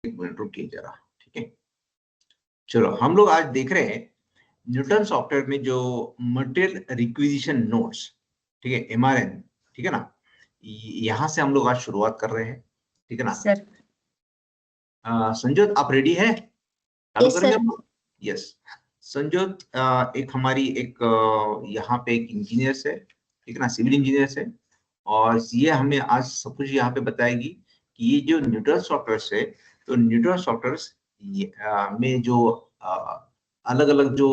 एक मिनट रुकिए जरा, ठीक है। चलो हम लोग आज देख रहे हैं न्यूटन सॉफ्टवेयर में जो मटेरियल रिक्विजिशन नोट्स, ठीक है, MRN, ठीक है ना। यहाँ से हम लोग आज शुरुआत कर रहे हैं, ठीक है ना। सर। संजोत आप रेडी है? चालू यस करेंगे सर। आप? यस। संजोत एक हमारी एक यहाँ पे एक इंजीनियर से, ठीक है ना, सिविल इंजीनियर से, और ये हमें आज सब कुछ यहाँ पे बताएगी कि ये जो न्यूटन सॉफ्टवेयर है, तो न्यूटन सॉफ्टवेयर में जो अलग अलग जो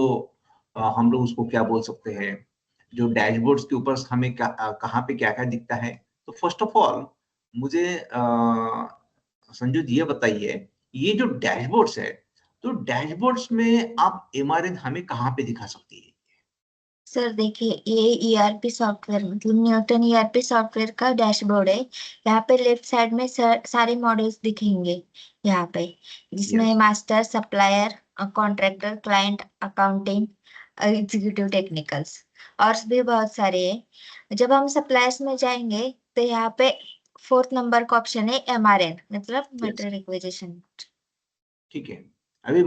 हम लोग उसको क्या बोल सकते हैं, जो डैशबोर्ड्स के ऊपर हमें कहाँ पे क्या क्या दिखता है। तो फर्स्ट ऑफ ऑल मुझे संजू जी ये बताइए, ये जो डैशबोर्ड्स है, तो डैशबोर्ड्स में आप MRN हमें कहाँ पे दिखा सकती है? सर देखिए, ये ईआरपी सॉफ्टवेयर मतलब न्यूटन ईआरपी सॉफ्टवेयर का डैशबोर्ड है। यहाँ पे लेफ्ट साइड में सारे मॉडल्स दिखेंगे यहाँ पे, जिसमें yes. Master, supplier, contractor, client, accounting, executive, technicals और भी बहुत सारे हैं। जब हम सप्लायर्स में जाएंगे तो यहाँ पे 4th नंबर का ऑप्शन है MRN, मतलब यस, मटेरियल रिक्विजिशन। ठीक है। अभी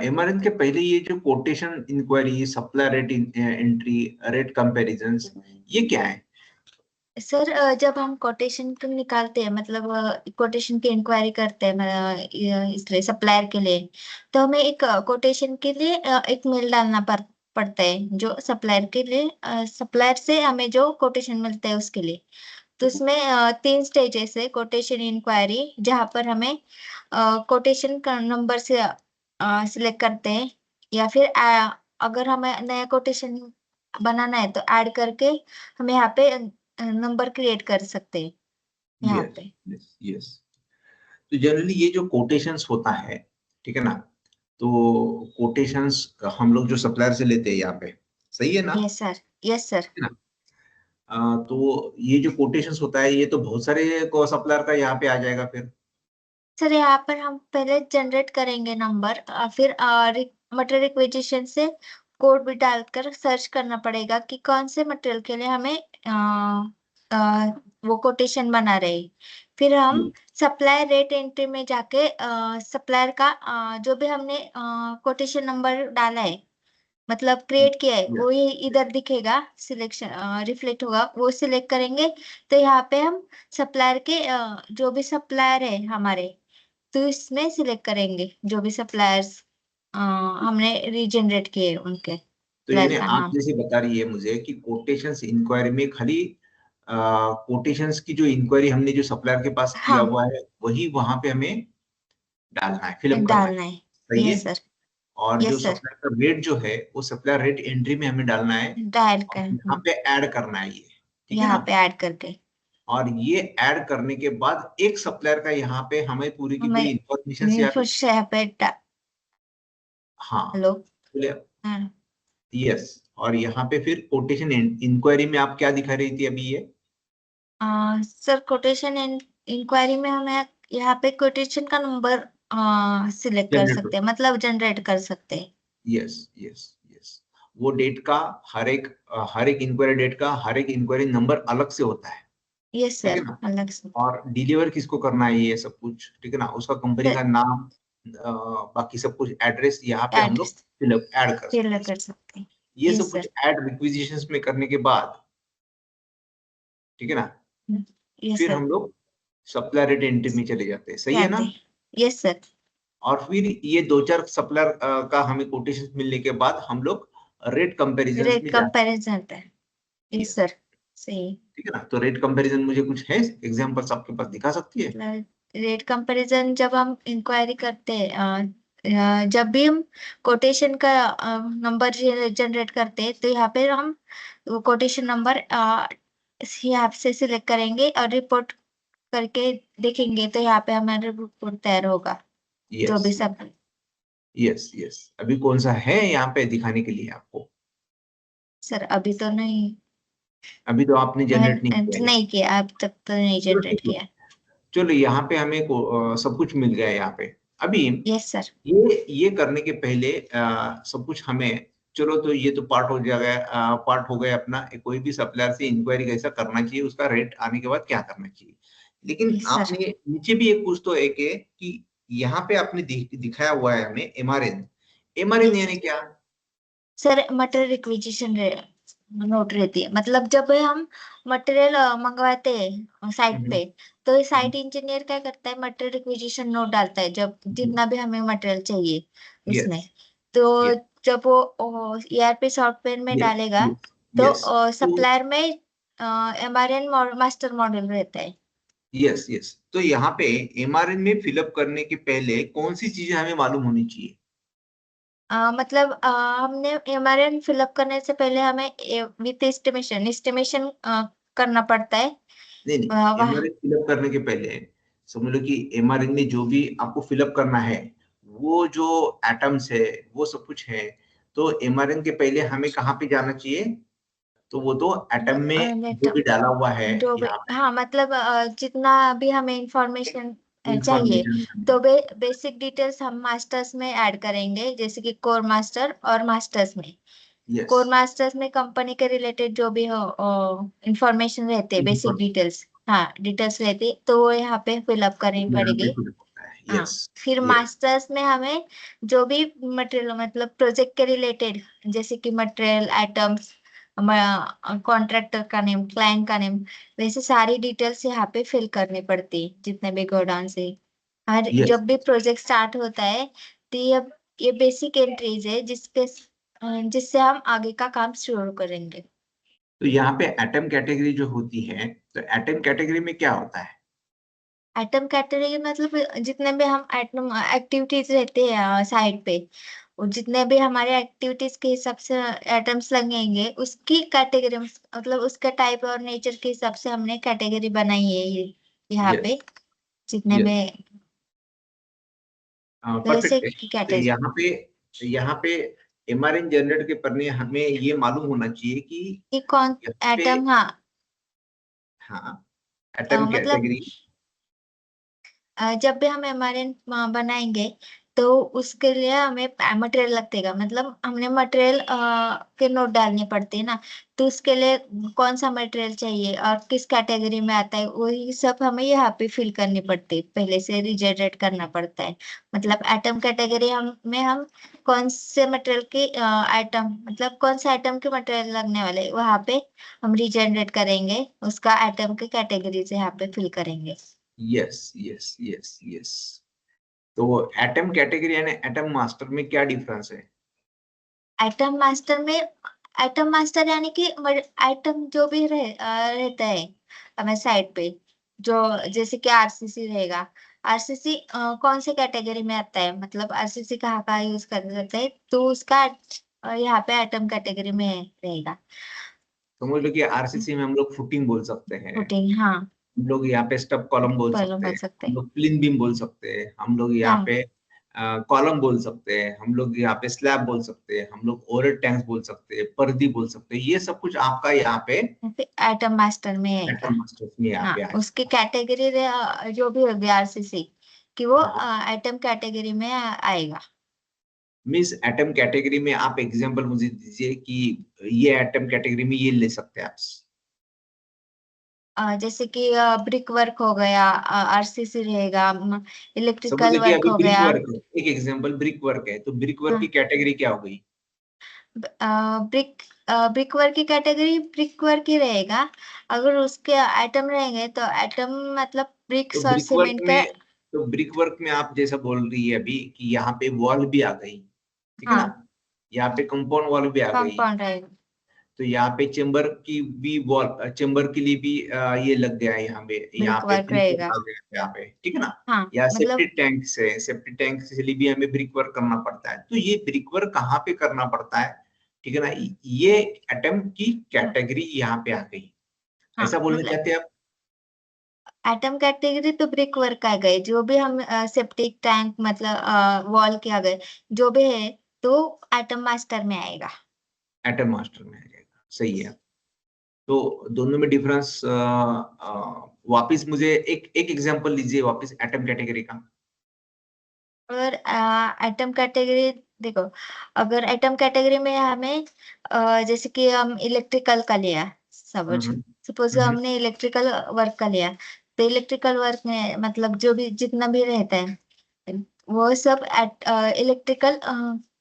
MRN के पहले ये जो quotation enquiry, supply rate entry, rate comparisons, ये क्या है? सर जब हम कोटेशन निकालते हैं, मतलब कोटेशन की इंक्वायरी करते हैं इसलिए सप्लायर के लिए, तो हमें एक कोटेशन के लिए एक मेल डालना पड़ता है, जो सप्लायर के लिए सप्लायर से हमें जो कोटेशन मिलता है उसके लिए। तो उसमें 3 स्टेजेस है कोटेशन इंक्वायरी, जहाँ पर हमें कोटेशन का नंबर से सिलेक्ट करते हैं, या फिर अगर हमें नया कोटेशन बनाना है तो ऐड करके हम यहाँ पे नंबर क्रिएट कर सकते हैं यहाँ यस, पे। Yes, yes. तो जनरली ये जो कोटेशंस होता है, ठीक है ना, तो कोटेशंस हम लोग जो सप्लायर से लेते हैं यहाँ पे, सही है ना? Yes sir. Yes sir. है ना? तो ये जो कोटेशंस होता है, ये तो बहुत सारे को सप्लायर का यहाँ पे आ जाएगा फिर। सर यहाँ पर हम पहले जनरेट करेंगे नंबर, फिर मटेरियल रिक्वेजिशन से कोड भी डालकर सर्च करना पड़ेगा कि कौन से मटेरियल के लिए हमें वो कोटेशन बना रहे। फिर हम सप्लायर रेट एंट्री में जाके सप्लायर का जो भी हमने कोटेशन नंबर डाला है, मतलब क्रिएट किया है, वो ही इधर दिखेगा, सिलेक्शन रिफ्लेक्ट होगा, वो सिलेक्ट करेंगे। तो यहाँ पे हम सप्लायर के जो भी सप्लायर है हमारे, तो इसमें सिलेक्ट करेंगे जो भी सप्लायर्स हमने रीजनरेट किए उनके तो सप्लायर यानी का आप नाम। जैसे बता रही है मुझे कि कोटेशंस इंक्वायरी में खाली कोटेशंस की जो इंक्वायरी हमने जो सप्लायर के पास किया हाँ, हुआ है, वही वहां पे हमें डालना है, फिलअप करना है। डालना है। सही है। Yes sir. और जो यस सर। सप्लायर का रेट जो है, वो सप्लायर रेट एंट्री में हमें डालना है, डायल और कर यहाँ पे ऐड करना है ये, ठीक है यहाँ ना। पे ऐड करके और ये ऐड करने के बाद एक सप्लायर का यहाँ पे हमें पूरी की पूरी हमें इंफॉर्मेशन यहाँ पे, फिर यहाँ पे हाँ, हेलो। बोले। हाँ यस। और यहाँ पे फिर कोटेशन इंक्वायरी में आप क्या दिखा रही थी अभी ये? सर, कोटेशन इंक्वायरी में हमें यहाँ पे कोटेशन का नंबर सिलेक्ट कर जनरेट। सकते हैं, मतलब जनरेट कर सकते हैं। Yes, yes, yes. वो डेट का हर एक इंक्वायरी डेट का हर एक इंक्वायरी नंबर अलग से होता है, यस ठीक है सर, ना। अलग से। और डिलीवर किसको करना है ये सब कुछ, ठीक है ना, उसका कंपनी का नाम, बाकी सब कुछ एड्रेस यहाँ पे हम लोग एड्रेस फिलअप ऐड कर फिल सकते हैं। कर सकते हैं। ये सब यस कुछ सर। ऐड रिक्विजिशंस में करने के बाद, ठीक है ना, यस फिर सर। हम लोग सप्लायर रेट एंट्री में चले जाते हैं, सही है ना। जाते हैं। Yes sir. और फिर ये दो चार सप्लायर का हमें कोटेशन मिलने के बाद हम लोग रेट कंपैरिजंस रेट में जाते कंपैरिजन होता है। हैं। Yes sir. सही। ठीक है ना। तो रेट कंपैरिजन मुझे कुछ है एग्जांपल्स आपके पास दिखा सकती है? मतलब रेट कंपैरिजन जब हम इंक्वायरी करते हैं, जब भी हम कोटेशन का नंबर जनरेट करते हैं, तो यहाँ पे हम कोटेशन नंबर यहाँ से सिलेक्ट करेंगे और रिपोर्ट करके देखेंगे, तो यहाँ पे हमारा रिपोर्ट तैयार होगा, जो यस, भी सब। Yes, yes. अभी कौन सा है यहाँ पे दिखाने के लिए आपको? सर अभी तो नहीं, अभी तो आपने जनरेट नहीं किया है। नहीं किया, अब तक तो नहीं चलो जनरेट ठीक है। किया। चलो यहाँ पे हमें सब कुछ मिल गया है यहाँ पे। अभी यस सर। ये करने के पहले सब कुछ हमें, चलो तो ये तो पार्ट हो जाएगा, पार्ट हो गया अपना, कोई भी सप्लायर से इंक्वायरी कैसा करना चाहिए, उसका रेट आने के बाद क्या करना चाहिए। लेकिन यस सर। आपने नीचे भी एक कुछ तो एक है कि यहाँ पे आपने दिखाया हुआ है हमें एमआरएन। एमआरएन यानी क्या? सर मटेरियल रिक्विजिशन नोट रहती है, मतलब जब हम मटेरियल मंगवाते हैं साइट हम्म, पे, तो हम्म, साइट इंजीनियर क्या करता है, मटेरियल रिक्विजिशन नोट डालता है जब जितना भी हमें मटेरियल चाहिए उसमें। यस, तो यस, जब वो ईआरपी सॉफ्टवेयर में यस, डालेगा, यस, तो यस। तो सप्लायर में एमआरएन मास्टर मॉडल रहता है। यस, यस, तो यहाँ पे एमआरएन में फिलअप करने के पहले कौन सी चीजें हमें मालूम होनी चाहिए? मतलब हमने एमआरएन फिलअप करने से पहले हमें विथ एस्टिमेशन एस्टिमेशन करना पड़ता है। नहीं, नहीं, वह एमआरएन फिलअप करने के पहले समझ लो कि एमआरएन में जो भी आपको फिलअप करना है, वो जो एटम्स है, वो सब कुछ है, तो एमआरएन के पहले हमें कहाँ पे जाना चाहिए? तो वो तो एटम में जो भी डाला हुआ है जो भी, यहाँ हाँ मतलब जितना भी हमें इंफॉर्मेशन पे चाहिए, इंफॉर्मेशन। तो बेसिक डिटेल्स हम मास्टर्स में ऐड करेंगे, जैसे कि कोर मास्टर और मास्टर्स में। यस, कोर मास्टर्स में कंपनी के रिलेटेड जो भी हो इंफॉर्मेशन रहते हैं, बेसिक इंफॉर्मेशन डिटेल्स, हाँ डिटेल्स रहती है, तो वो यहाँ पे फिलअप करनी यहाँ पे पड़ेगी। फिलअप होता है। हाँ, यस, फिर यस, मास्टर्स में हमें जो भी मटेरियल, मतलब प्रोजेक्ट के रिलेटेड, जैसे कि मटेरियल आइटम्स, कॉन्ट्रैक्टर का नेम, क्लाइंट का नेम, वैसे सारी डिटेल्स यहाँ पे फिल करनी पड़ती है, जितने भी गोडाउन से। और यस। जब भी प्रोजेक्ट स्टार्ट होता है, तो ये बेसिक एंट्रीज है जिससे हम आगे का काम शुरू करेंगे। तो यहाँ पे एटम कैटेगरी जो होती है, तो एटम कैटेगरी में क्या होता है? एटम कैटेगरी मतलब जितने भी हम एटम एक्टिविटीज रहते हैं साइट पे, और जितने भी हमारे एक्टिविटीज के हिसाब से एटम्स लगेंगे, उसकी कैटेगरी, मतलब उसका टाइप और नेचर के हिसाब से हमने कैटेगरी बनाई है ये यहाँ यस, पे, जितने यस, भी वैसे परफेक्ट है। की तो कैटेगरी। यहाँ पे एमआरएन जनरेट के पढ़ने हमें ये मालूम होना चाहिए कि कि कौन यहाँ पे, एटम, हाँ हाँ, एटम मतलब कैटेगरी। जब भी हम एमआरएन बनाएंगे, तो उसके लिए हमें मटेरियल लगेगा, मतलब हमने मटेरियल के नोट डालने पड़ते हैं ना, तो उसके लिए कौन सा मटेरियल चाहिए और किस कैटेगरी में आता है, वही सब हमें यहाँ पे फिल करनी पड़ती है, पहले से रिजनरेट करना पड़ता है। मतलब एटम कैटेगरी हम कौन से मटेरियल के आइटम, मतलब कौन से आइटम के मटेरियल लगने वाले, वहाँ पे हम रिजनरेट करेंगे, उसका एटम के कैटेगरी से यहाँ पे फिल करेंगे। Yes, yes, yes, yes. तो एटम कैटेगरी यानी एटम मास्टर में क्या डिफरेंस है? आइटम मास्टर में, आइटम मास्टर यानी कि आइटम जो भी रहता है हमें साइट पे, जो जैसे कि आरसीसी रहेगा, आरसीसी कौन से कैटेगरी में आता है, मतलब आरसीसी कहाँ कहाँ यूज कर सकते हैं, तो उसका यहाँ पे आइटम कैटेगरी में रहेगा। समझ लो कि आरसीसी में हम लोग फुटिंग बोल सकते हैं, फुटिंग, हाँ, हम लोग यहाँ पे स्टब कॉलम बोल पहले सकते बोल हैं, सकते हम हैं। लोग प्लिन बीम बोल सकते हैं, हम लोग यहाँ हाँ, पे कॉलम बोल सकते हैं, हम लोग यहाँ पे स्लैब बोल सकते हैं, हम लोग ओवर टैंक्स बोल सकते हैं, पर्दी बोल सकते हैं। ये सब कुछ आपका यहाँ पे आइटम मास्टर में आएगा। एटम मास्टर्स में यहाँ हाँ, पे आएगा। उसकी कैटेगरी जो भी होगी आरसीसी कि वो हाँ, आइटम कैटेगरी में आएगा। मीन्स एटम कैटेगरी में आप एग्जांपल मुझे दीजिए कि ये एटम कैटेगरी में ये ले सकते हैं आप। जैसे कि ब्रिक वर्क हो गया, आरसीसी रहेगा, समझ इलेक्ट्रिकल लीजिए वर्क अभी हो ब्रिक गया। वर्क है, एक एग्जांपल ब्रिक वर्क है, तो ब्रिक वर्क की हाँ, कैटेगरी क्या हो गई? ब्रिक ब्रिक वर्क की कैटेगरी ब्रिक वर्क ही रहेगा। अगर उसके आइटम रहेंगे, तो आइटम मतलब तो ब्रिक्स और ब्रिक वर्क सीमेंट का। में तो ब्रिक वर्क में आप जैसा बोल रही है अभी कि यहाँ पे वॉल भी आ गई, ठीक है ना? हाँ, यहाँ पे कंपाउंड वॉल भी आ गई, कंपाउंड रहेगा। तो यहाँ पे चेम्बर की भी वॉल, चेम्बर के लिए भी ये लग गया है यहाँ ब्रिक पे वर्क ब्रिक वर्क रहेगा। आ गया है यहाँ पे, ठीक है ना? हाँ, या मतलब सेप्टिक टैंक से, सेप्टिक टैंक के लिए भी हमें ब्रिक वर्क करना पड़ता है। तो ये ब्रिक वर्क कहाँ पे करना पड़ता है, ठीक है ना? ये एटम की कैटेगरी यहाँ पे आ गई, हाँ ऐसा बोलना मतलब चाहते हैं आप? एटम कैटेगरी तो ब्रिक वर्क आ गए, जो भी हम सेप्टिक टैंक, मतलब वॉल के आ गए, जो भी है, तो एटम मास्टर में आएगा। एटम मास्टर में आ जाएगा, सही है। तो दोनों में डिफरेंस, वापिस मुझे एक एक एग्जांपल लीजिए वापिस एटम कैटेगरी का। और एटम कैटेगरी देखो, अगर एटम कैटेगरी में हमें जैसे कि हम इलेक्ट्रिकल का लिया, सपोज हम्म, सपोज हम्म, हमने इलेक्ट्रिकल वर्क का लिया, तो इलेक्ट्रिकल वर्क में मतलब जो भी जितना भी रहता है, वो सब इलेक्ट्रिकल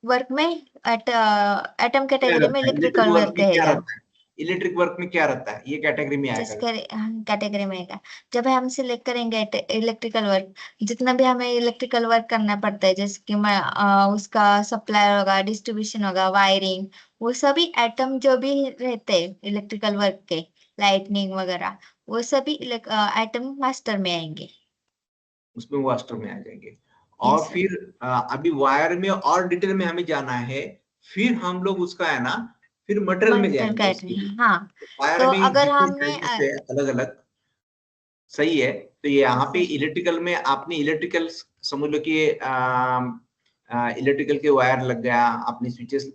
वर्क में एटम क्या कैटेगरी में रहता है इलेक्ट्रिक इलेक्ट्रिकल वर्क वर्क में, क्या रहेगा। रहता है इलेक्ट्रिक वर्क में, क्या रहता है, ये कैटेगरी में आएगा। जिसका कैटेगरी में आएगा, जब हम सिलेक्ट करेंगे इलेक्ट्रिकल वर्क, जितना भी हमें इलेक्ट्रिकल वर्क करना पड़ता है, जैसे कि मैं उसका सप्लाई होगा, डिस्ट्रीब्यूशन होगा, वायरिंग, वो सभी एटम जो भी रहते हैं इलेक्ट्रिकल वर्क के, लाइटनिंग वगैरह, वो सभी एटम मास्टर में आएंगे। उसमें वो अस्टर में आ जाएंगे। और यस सर। फिर अभी वायर में और डिटेल में हमें जाना है, फिर हम लोग उसका है ना, फिर मटेरियल में मटेरियल जाएंगे उसके कैटेगरी, लिए। हाँ। वायर तो में अगर डिफरेंट हमने टाइप्स है, अलग अलग। सही है। तो ये यहाँ यस पे सर। इलेक्ट्रिकल में आपने इलेक्ट्रिकल समझ लो कि इलेक्ट्रिकल के वायर लग गया, आपने स्विचेस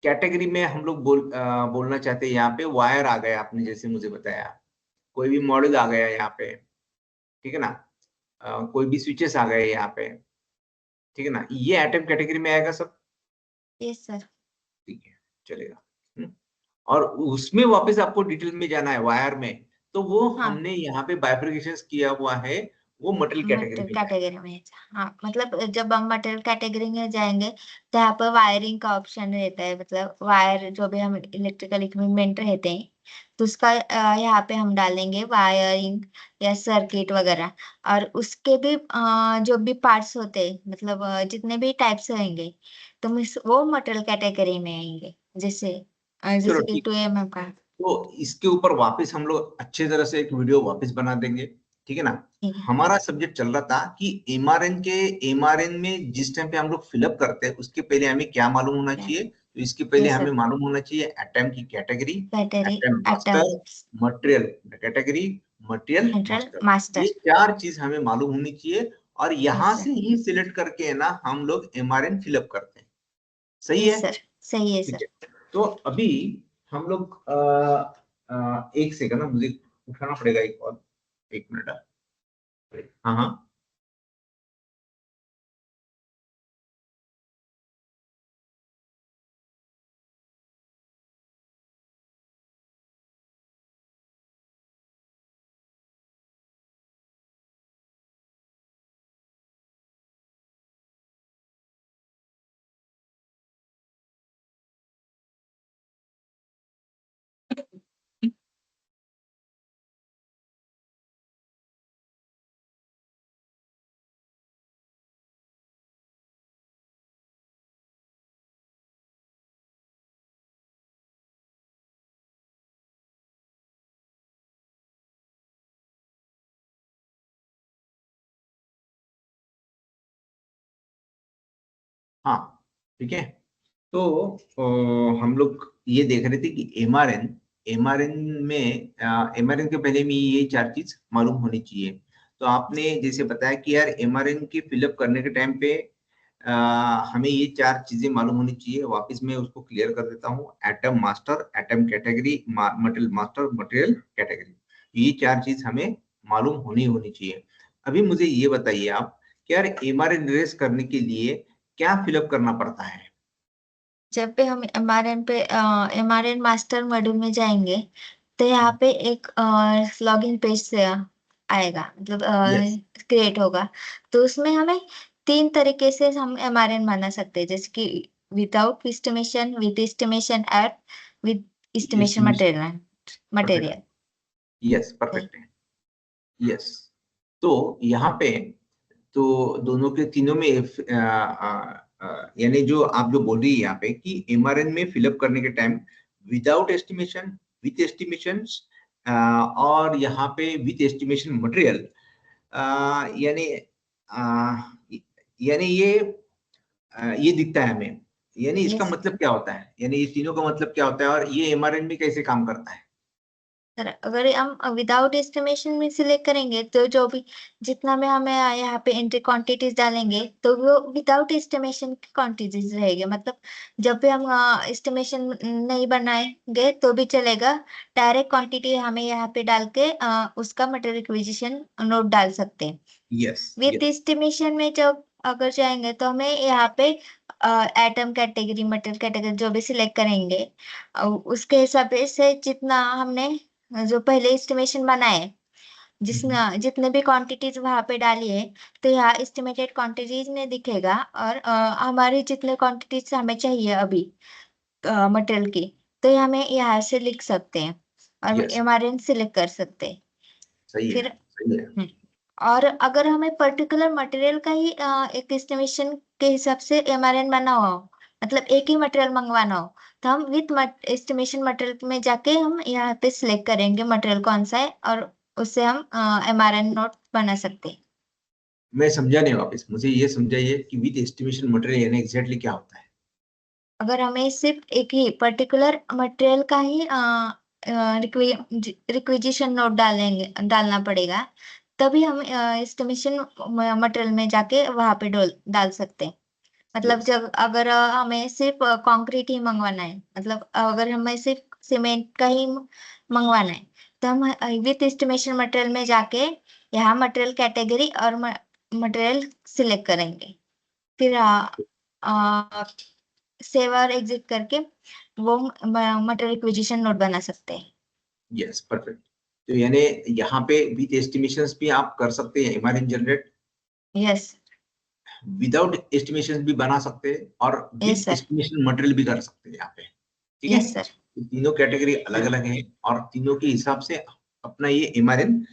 कैटेगरी में हम लोग बोलना चाहते हैं, यहाँ पे वायर आ गया, आपने जैसे मुझे बताया, कोई भी मॉडल आ गया यहाँ पे, ठीक है ना, कोई भी स्विचेस आ गए यहाँ पे, ठीक है ना, ये एटम कैटेगरी में आएगा सब। Yes sir. ठीक है, चलेगा। और उसमें वापस आपको डिटेल में जाना है वायर में, तो वो हाँ, हमने यहाँ पे बाइफरकेशन किया हुआ है, वो मटेरियल कैटेगरी मटेरियल में जाएगा। कैटेगरी में। हाँ, मतलब जब हम मटेरियल कैटेगरी में जाएंगे, तो यहाँ पर वायरिंग का ऑप्शन रहता है, मतलब वायर जो भी हम इलेक्ट्रिकल इक्विपमेंट रहते हैं, तो उसका यहाँ पे हम डालेंगे वायरिंग या सर्किट वगैरह। और उसके भी जो भी पार्ट्स होते हैं, मतलब जितने भी टाइप्स रहेंगे, तो वो मटेरियल कैटेगरी में आएंगे। जैसे चलो जैसे कि ठीक। 2 mm का। तो इसके ऊपर वापस हम लोग अच्छे तरह से एक वीडियो वापस बना देंगे, ठीक है ना। ठीक है। हमारा सब्जेक्ट चल रहा था कि एमआरएन में जिस टाइम पे हम लोग फिलअप करते हैं, उसके पहले हमें क्या मालूम होना चाहिए, तो इसके पहले यस हमें सर। मालूम होना चाहिए एटम की category, category, atom atom, master, material category, material material master. ये मास्टर। चार चीज हमें मालूम होनी चाहिए, और यस यहाँ सर। से ही सिलेक्ट करके है ना हम लोग एमआरएन फिलअप करते हैं। सही यस है। सर। सही है ठीक सर। है। तो अभी हम लोग एक सेकंड ना, मुझे उठाना पड़ेगा एक और, 1 मिनट। हाँ हाँ। हाँ ठीक है। तो हम लोग ये देख रहे थे कि एमआरएन, एमआरएन में एमआरएन के पहले में ये चार चीज मालूम होनी चाहिए। तो आपने जैसे बताया कि यार एमआरएन की फिलअप करने के टाइम पे अ, हमें ये चार चीजें मालूम होनी चाहिए। वापस मैं उसको क्लियर कर देता हूँ, atom master, atom category, material master, material category, ये चार चीज हमें मालूम होनी होनी चाहिए। अभी मुझे ये बताइए आप कि यार एमआरएन रेस करने के लिए क्या फिलअप करना पड़ता है। जब भी हम एमआरएन मास्टर मॉड्यूल में जाएंगे, तो यहाँ पे एक लॉगिन पेज से आएगा, मतलब यस। क्रिएट होगा। तो उसमें हमें 3 तरीके से हम एमआरएन बना सकते हैं, जैसे कि विदाउट एस्टिमेशन, विद एस्टिमेशन, और with estimation estimation. Material. Perfect. Material. Yes, perfect है। यस। तो यहाँ पे तो दोनों के तीनों में यानी जो आप जो बोल रही है यहाँ पे कि एमआरएन में फिलअप करने के time without estimation, with estimation, और यहाँ पे विथ एस्टिमेशन मटेरियल, यानी यानी ये दिखता है हमें, यानी इसका यस मतलब क्या होता है, यानी ये तीनों का मतलब क्या होता है, और ये एमआरएन में कैसे काम करता है। सर, अगर हम विदाउट एस्टिमेशन में सिलेक्ट करेंगे, तो जो भी जितना भी हमें यहाँ पे एंट्री क्वांटिटीज डालेंगे, तो वो विदाउट एस्टिमेशन की क्वांटिटीज रहेगी। मतलब जब भी हम एस्टिमेशन नहीं बनाएंगे तो भी चलेगा, डायरेक्ट क्वांटिटी हमें यहाँ पे डाल के उसका मटेरियल रिक्विजिशन नोट डाल सकते हैं। Yes with yes. एस्टिमेशन में जब अगर जाएंगे, तो हमें यहाँ पे एटम कैटेगरी, मटेरियल कैटेगरी जो भी सिलेक्ट करेंगे, उसके हिसाब से जितना हमने जो पहले एस्टिमेशन बनाए, जिसमें जितने भी क्वांटिटीज वहां पे डाली है, तो यहाँ एस्टिमेटेड क्वांटिटीज में दिखेगा, और हमारी जितने क्वांटिटीज हमें चाहिए अभी मटेरियल की, तो ये हमें यहाँ से लिख सकते हैं और यस, एमआरएन सिलेक्ट कर सकते हैं। सही है, फिर सही है। और अगर हमें पर्टिकुलर मटेरियल का ही एक एस्टिमेशन के हिसाब से एमआरएन बना हो, मतलब एक ही मटेरियल मंगवाना हो, तो हम विथ एस्टिमेशन मटेरियल में जाके हम यहाँ पे सिलेक्ट करेंगे मटेरियल कौन सा है, और उससे हम एमआरएन नोट बना सकते हैं। मैं समझा नहीं, वापस मुझे ये समझाइए कि विद एस्टिमेशन मटेरियल यानी एग्जैक्टली क्या होता है। अगर हमें सिर्फ एक ही पर्टिकुलर मटेरियल का ही रिक्विजिशन नोट डालना पड़ेगा, तभी हम एस्टिमेशन मटेरियल में जाके वहां पे डाल सकते हैं। मतलब यस, जब अगर हमें सिर्फ कंक्रीट ही मंगवाना है, मतलब अगर हमें सिर्फ सीमेंट का ही मंगवाना है, तो हम विथ एस्टिमेशन मटेरियल में जाके यहाँ मटेरियल कैटेगरी और मटेरियल सिलेक्ट करेंगे। फिर सेव और एग्जिट करके वो मटेरियल रिक्विजिशन नोट बना सकते हैं। Yes, perfect. तो यानी यहाँ पे विद एस्टिमेशंस भी आप कर सकते हैं MRN generate, yes, without estimation भी बना सकते हैं, और yes with sir, estimation material भी कर सकते हैं यहाँ पे। ठीक है, यस सर। तो तीनों कैटेगरी अलग अलग हैं, और तीनों के हिसाब से अपना ये एमआरएन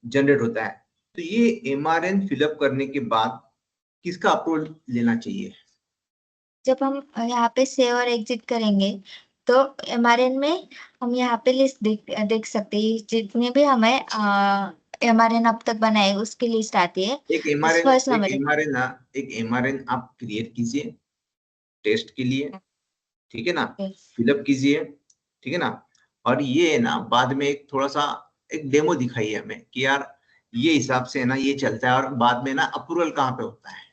जनरेट होता है। तो ये एमआरएन फिलअप करने के बाद किसका अप्रूवल लेना चाहिए? जब हम यहाँ पे सेव और एग्जिट करेंगे, तो एमआरएन में हम यहाँ पे लिस्ट देख सकते हैं, जितने भी हमें एमआरएन अब तक बनाए उसकी लिस्ट आती है। एक इस एमआरएन फर्स्ट एक नंबर है। एमआरएन एक एमआरएन आप क्रिएट कीजिए टेस्ट के लिए, ठीक है ना, फिलअप कीजिए, ठीक है ना, और ये है ना बाद में एक थोड़ा सा एक डेमो दिखाइए हमें कि यार ये हिसाब से है ना ये चलता है, और बाद में ना अप्रूवल कहाँ पे होता है।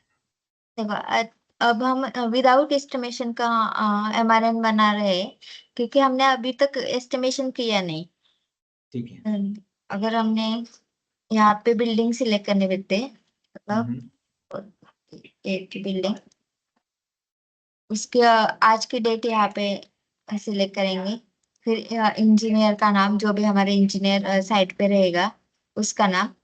देखो अब हम विदाउट एस्टिमेशन का एमआरएन बना रहे हैं, क्योंकि हमने अभी तक एस्टिमेशन किया नहीं। ठीक है। अगर हमने यहाँ पे बिल्डिंग सिलेक्ट करने देते हैं, मतलब हम्म, एक बिल्डिंग, उसके आज की डेट यहाँ पे सिलेक्ट करेंगे। फिर इंजीनियर का नाम, जो भी हमारे इंजीनियर साइट पे रहेगा उसका नाम,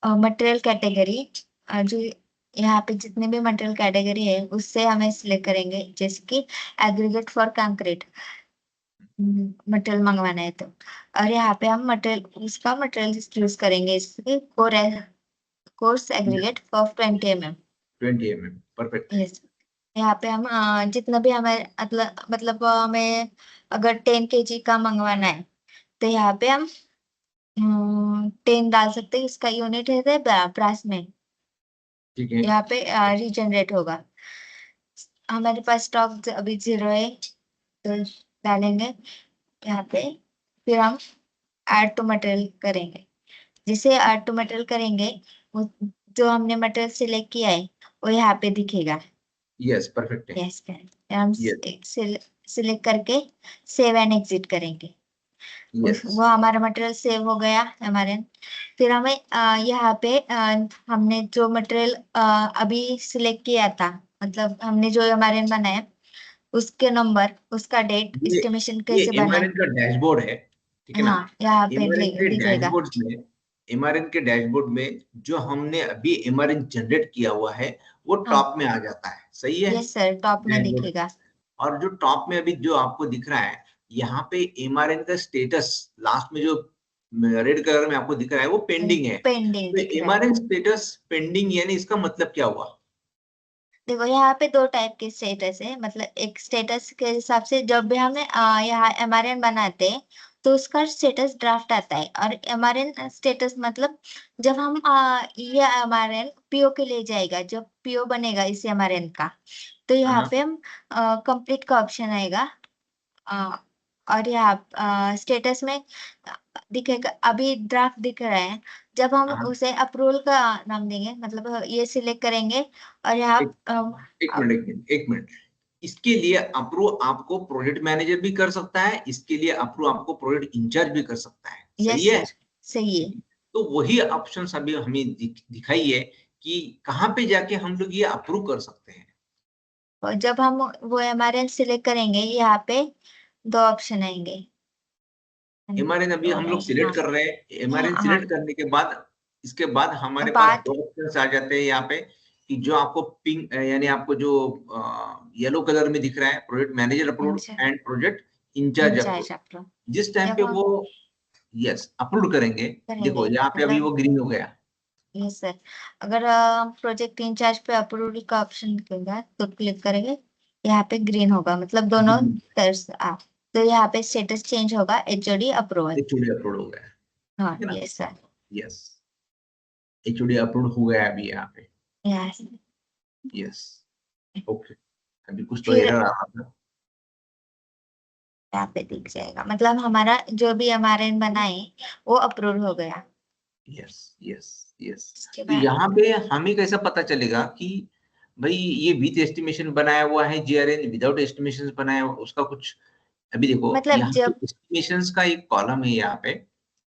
मटेरियल कैटेगरी, जो यहाँ पे जितने भी मटेरियल कैटेगरी है उससे हमें सिलेक्ट करेंगे, जैसे कि एग्रीगेट फॉर कंक्रीट मटेरियल मंगवाना है तो, और यहाँ पे हम मटेरियल उसका मटेरियल यूज करेंगे, इसके coarse aggregate for 20 mm। 20 mm, perfect. Yes, यहाँ पे हम जितना भी हमें मतलब हमें अगर 10 kg का मंगवाना है, तो यहाँ पे हम 10 डाल सकते हैं। इसका यूनिट है ब्रास में, ठीक है। यहाँ पे रीजनरेट होगा। हमारे पास स्टॉक अभी 0 है, तो डालेंगे यहाँ पे। फिर हम ऐड टू मटेरियल करेंगे। जिसे ऐड टू मटेरियल करेंगे, वो जो हमने मटेरियल सिलेक्ट किया है वो यहाँ पे दिखेगा। यस, परफेक्ट है। यस, हम यस, सिलेक्ट करके सेव एंड एग्जिट करेंगे। यस, वो हमारा मटेरियल सेव हो गया हमारे। फिर हमें यहाँ पे हमने जो मटेरियल अभी सिलेक्ट किया था, मतलब हमने जो हमारे बनाया, उसके नंबर, उसका डेट, ये एस्टिमेशन ये कैसे बना है। एमआरएन का डैशबोर्ड है, ठीक है ना। हाँ, यहाँ पे एमआरएन के दिखेगा। डैशबोर्ड में एमआरएन के डैशबोर्ड में जो हमने अभी एमआरएन जनरेट किया हुआ है वो हाँ, टॉप में आ जाता है, सही है, यस सर, टॉप में डैशबोर्ड। दिखेगा। और जो टॉप में अभी जो आपको दिख रहा है, यहाँ पे एमआरएन का स्टेटस लास्ट में जो रेड कलर में आपको दिख रहा है वो पेंडिंग है। पेंडिंग तो दिख रहा है। एमआरएन स्टेटस पेंडिंग यानी इसका मतलब क्या हुआ? देखो, यहाँ पे दो टाइप के स्टेटस है, मतलब एक स्टेटस के हिसाब से जब भी हमें यहाँ एमआरएन बनाते हैं, तो उसका स्टेटस ड्राफ्ट आता है। और एमआरएन स्टेटस मतलब जब हम ये एमआरएन पीओ के लिए जाएगा, जब पीओ बनेगा इस एमआरएन का, तो यहाँ हाँ, पे हम कंप्लीट का ऑप्शन आएगा। अ, और यहाँ स्टेटस में दिखेगा, अभी ड्राफ्ट दिख रहा है। जब हम हाँ, उसे अप्रूवल का नाम देंगे, मतलब ये सिलेक्ट करेंगे, और यहाँ एक एक मिनट, एक मिनट, एक मिनट। इसके लिए अप्रूव आपको प्रोजेक्ट मैनेजर भी कर सकता है, इसके लिए अप्रूव आपको प्रोजेक्ट इंचार्ज भी कर सकता है, सही यस है। सर, सही है। ठीक है। तो वही ऑप्शन अभी हमें दिखाइए कि कहाँ पे जाके हम लोग ये अप्रूव कर सकते हैं। और जब हम वो एमआरएन सिलेक्ट करेंगे, यहाँ पे दो ऑप्शन आएंगे। MRN अभी हम लोग सिलेक्ट कर रहे हैं। MRN सिलेक्ट करने के बाद इसके बाद हमारे पास दो ऑप्शंस आ जाते हैं यहाँ पे कि जो आपको पिंक यानी आपको जो येलो कलर में दिख रहा है, project manager approved and project in-charge approved. जिस टाइम पे वो यस अप्रूव करेंगे, देखो यहाँ पे अभी वो ग्रीन हो गया। यस सर, अगर प्रोजेक्ट इंचार्ज पे अप्रूव का ऑप्शन दिखेगा तो क्लिक करेंगे, यहाँ पे ग्रीन होगा, मतलब दोनों तो यहाँ पे स्टेटस चेंज होगा, HOD अप्रूवल। HOD अप्रूव हो गया। हाँ yes sir, yes HOD approve हो गया अभी यहाँ पे। यस यस ओके, अभी कुछ तो एरर आ रहा था, यहाँ पे दिख जाएगा, मतलब हमारा जो भी MRN बनाए वो अप्रूव हो गया। Yes yes yes. तो यहाँ पे हमें कैसा पता चलेगा कि भाई ये विद एस्टिमेशन बनाया हुआ है GRN, विदाउट एस्टिमेशन बनाया हुआ, उसका कुछ अभी देखो मतलब यहाँ पे एस्टिमेशंस का एक कॉलम है यहाँ पे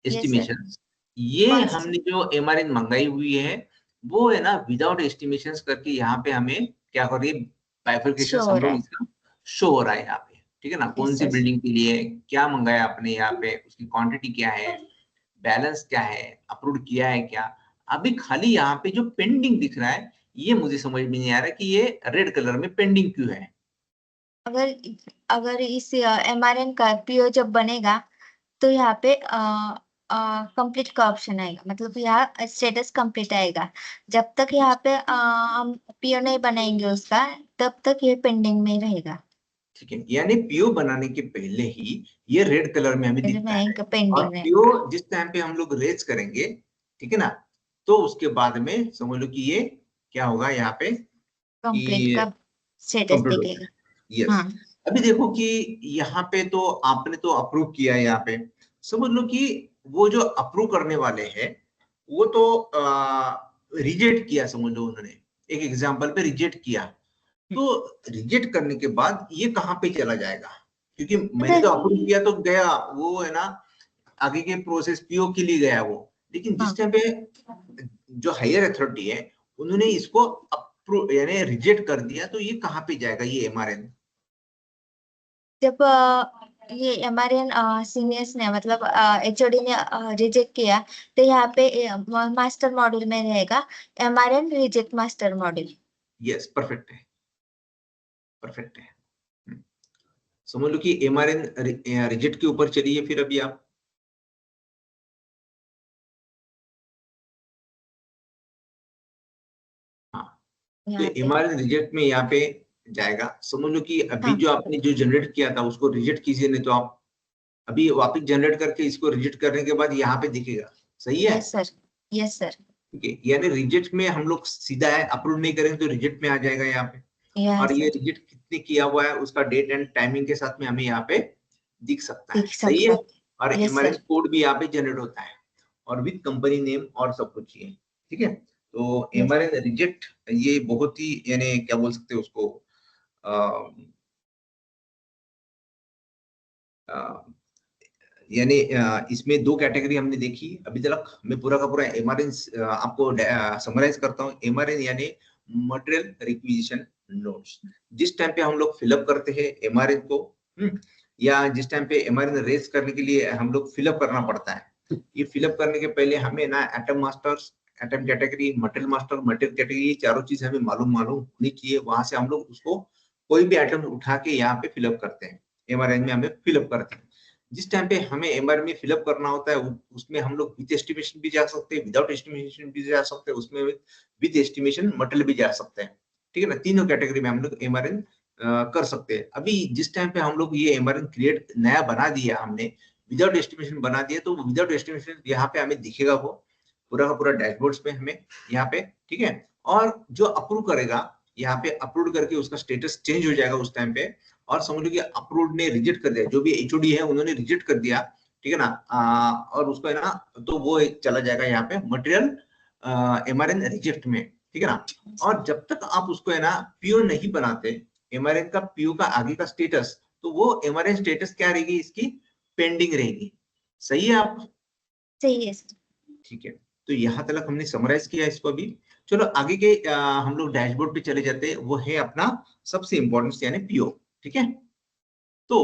एस्टिमेशंस, ये हमने जो MRN मंगाई हुई है वो है ना विदाउट एस्टिमेशंस करके यहाँ पे हमें क्या कर रही है, बाइफरकेशन हम लोग इसका शो हो रहा है यहाँ पे, ठीक है ना, कौन सी बिल्डिंग के लिए क्या मंगाया आपने, यहाँ पे उसकी क्वांटिटी क्या है, बैलेंस क्या है, अप्रूव किया है क्या। अभी खाली यहाँ पे जो पेंडिंग दिख रहा है ये मुझे समझ में नहीं आ रहा कि ये रेड कलर में पेंडिंग क्यों है। अगर इस MRN का PO जब बनेगा तो यहाँ पे कंप्लीट का ऑप्शन आएगा, मतलब यहाँ स्टेटस कंप्लीट आएगा। जब तक यहाँ पे हम PO नहीं बनाएंगे उसका, तब तक ये पेंडिंग में रहेगा। ठीक है, यानी PO बनाने के पहले ही ये रेड कलर में हमें दिखता है, और PO जिस टाइम पे हम लोग रेज करेंगे, ठीक है ना, तो उसके बाद में समझ लो कि ये क्या होगा, यहाँ पे कंप्लीट का स्टेटस दिखेगा। यस अभी देखो कि यहाँ पे तो आपने तो अप्रूव किया है, यहाँ पे समझ लो कि वो जो अप्रूव करने वाले हैं वो तो रिजेक्ट किया, समझ लो उन्होंने एक एग्जांपल पे रिजेक्ट किया, तो रिजेक्ट करने के बाद ये कहाँ पे चला जाएगा, क्योंकि मैंने तो अप्रूव किया तो गया वो है ना, आगे के प्रोसेस PO के लिए गया वो, लेकिन जिस टाइम पे जो हायर अथॉरिटी है उन्होंने इसको अप्रूव यानी रिजेक्ट कर दिया, तो ये कहाँ पे जाएगा ये MRN। जब ये MRN सीनियर्स ने मतलब HOD ने रिजेक्ट किया तो यहाँ पे मास्टर मॉड्यूल में रहेगा MRN reject master module. Yes perfect है, परफेक्ट है। समझ लो कि MRN रिजेक्ट के ऊपर चलिए फिर अभी आप, हाँ तो MRN रिजेक्ट में यहाँ पे जाएगा। समझ लो कि अभी जो आपने जो जनरेट किया था उसको रिजेक्ट कीजिए, नहीं तो आप अभी वापस जनरेट करके इसको रिजेक्ट करने के बाद यहाँ पे दिखेगा, सही है। Yes sir, yes sir. ठीक है, यानी रिजेक्ट में हम लोग सीधा है अप्रूव नहीं करेंगे तो रिजेक्ट में आ जाएगा यहाँ पे, और ये रिजेक्ट कितने किया हुआ है उसका डेट एंड टाइमिंग के साथ में हमें यहाँ पे दिख सकता है, सही है। और MRN कोड भी यहाँ पे जनरेट होता है और विद कंपनी नेम और सब कुछ ये, ठीक है। तो MRN रिजेक्ट ये बहुत ही यानी क्या बोल सकते हैं उसको यानी इसमें दो कैटेगरी हमने देखी अभी तक। मैं पूरा का पूरा MRN आपको समराइज करता हूँ। MRN यानी मटेरियल रिक्विजिशन नोट्स, जिस टाइम पे हम लोग फिलअप करते हैं MRN को, या जिस टाइम पे MRN रेज करने के लिए हम लोग फिलअप करना पड़ता है। ये फिलअप करने के पहले हमें ना atom masters, atom category, material master, material category, ये चारों चीज हमें मालूम होनी चाहिए। वहां से हम लोग उसको कोई भी आइटम उठा के यहाँ पे फिलअप करते हैं, MRN में हमें फिलअप करते हैं। जिस टाइम पे हमें MRN में फिलअप करना होता है उसमें हम लोग विद एस्टिमेशन भी जा सकते हैं, विदाउट एस्टिमेशन भी जा सकते हैं, उसमें विद एस्टिमेशन मटेरियल भी जा सकते हैं, ठीक है ना। तीनों कैटेगरी में हम लोग MRN कर सकते हैं। अभी जिस टाइम पे हम लोग ये MRN क्रिएट नया बना दिया हमने, विदाउट एस्टिमेशन बना दिया, तो विदाउट एस्टिमेशन यहाँ पे हमें दिखेगा वो पूरा का पूरा डैशबोर्ड्स में हमें यहाँ पे, ठीक है। और जो अप्रूव करेगा यहाँ पे अप्रूव करके उसका स्टेटस चेंज हो जाएगा उस टाइम पे, और समझ लो कि अप्रूव्ड ने रिजेक्ट कर दिया, जो भी HOD है उन्होंने रिजेक्ट कर दिया, ठीक है ना। और उसको है ना तो वो चला जाएगा यहाँ पे मटेरियल MRN रिजेक्ट में, ठीक है ना। और जब तक आप उसको है ना PO नहीं बनाते MRN का, PO का आगे का स्टेटस, तो वो MRN स्टेटस क्या रहेगी इसकी, पेंडिंग रहेगी, सही है आप, सही है सर। ठीक है। तो यहाँ तक हमने समराइज किया इसको अभी। चलो आगे के हम लोग डैशबोर्ड पे चले जाते हैं, वो है अपना सबसे इंपॉर्टेंट यानी PO, ठीक है। तो